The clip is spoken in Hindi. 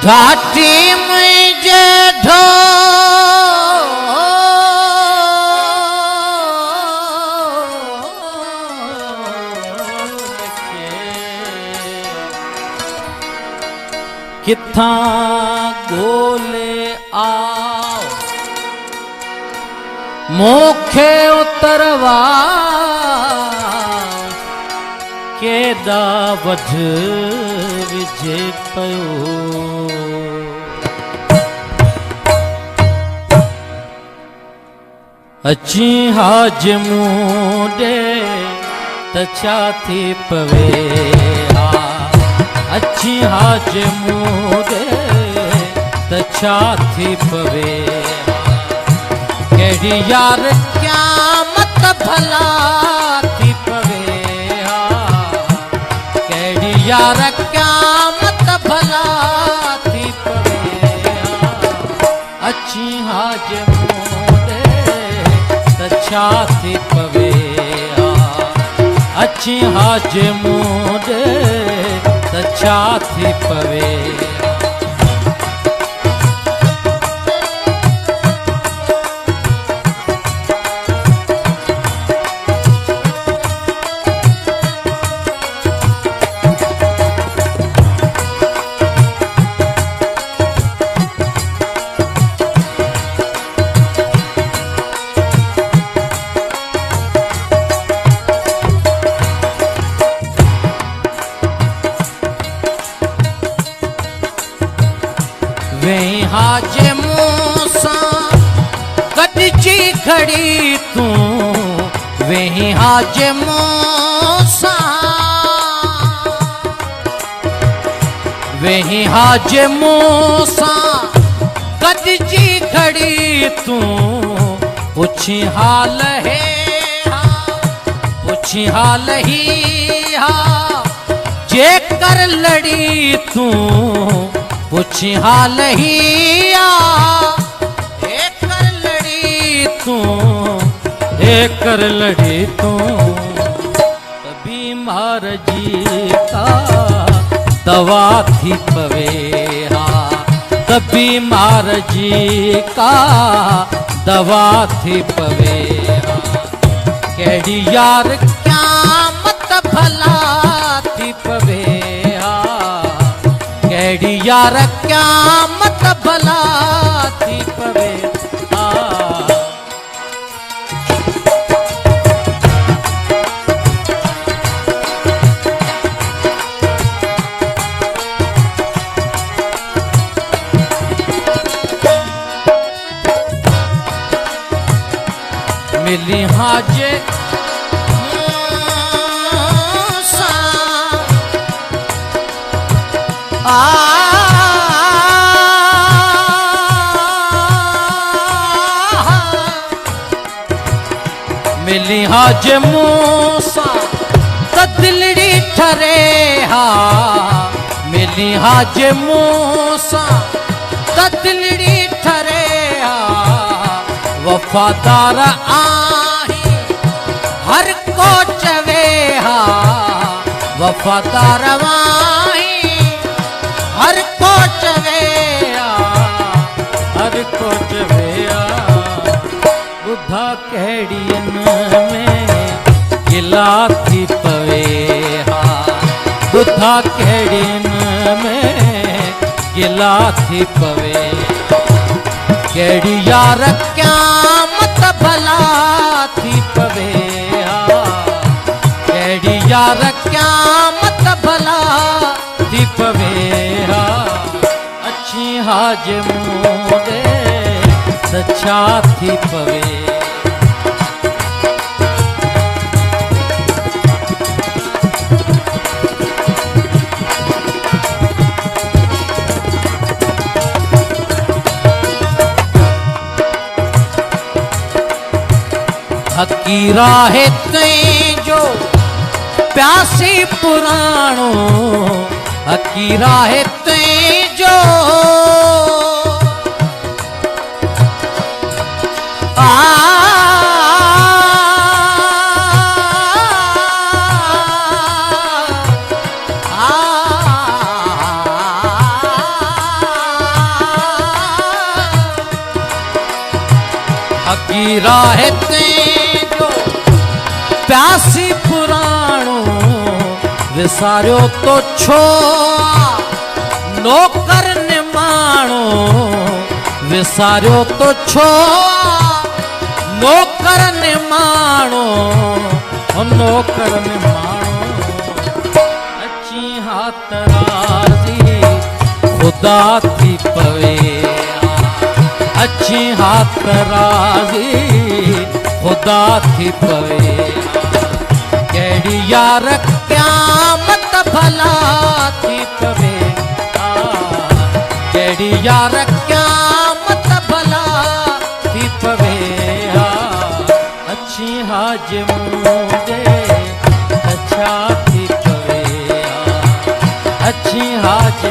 घाटी में जेठो किथा गोले आओ मोखे उतरवा के दावध विजे पयो अची हाज मूडे तछा थी पवे अच्छी हाज मूडे तछा थी पवे केड़ी यार क्या मत भला थी पवे केड़ी यार क्या मत भला थी पवे अच्छी हाज मूडे तछा थी पवे अच्छी हाज मूडे तछा थी पवे वे हाज मूसा कदची खड़ी तू वे हाज मूसा वे हाज मूसा कदची खड़ी तू पूछी हाल है पूछी हाल ही जे कर लड़ी तू पूछी हाल ही एक कर लड़ी तू एक कर लड़ी तू कभी मार जी का दवा थी पवे कभी मार जी का दवा थी पवे केड़ी यार क्या मत भला थी पवे केड़ी यार क्या मत भला थी पवे मिली हाजे मिली हाज मूसा तदिलड़ी ठरे मिली हाज मूसा तदिलड़ी ठरे वफादार आही हर को चवे वफादार आही हर को चवे हर को चवे बुधा केड़ियन में गिला थी पवे बुधा केड़ियन में गिला थी पवे केड़ी यार क्या मत भला थी पवे केड़ी यार क्या मत भला थी पवे अच्छी हाज मूडे तछा थी पवे हकी राहे तई जो प्यासी पुराणो हकी राहे तई जो हकी राहे तई जो प्यासी पुराणो विसारियो तो छो नौकर निमाणो विसारियो तो छो नौकर निमाणो नौकर निमाणो अची हाथ राज़ी खुदा थी पवे अच्छी हाथ राज़ी खुदा थी पवे केड़ी यार क़यामत भला थी पवे केड़ी यार क़यामत भला थी पवे अच्छी हाज मुझे अच्छा थी पवे अच्छी हाज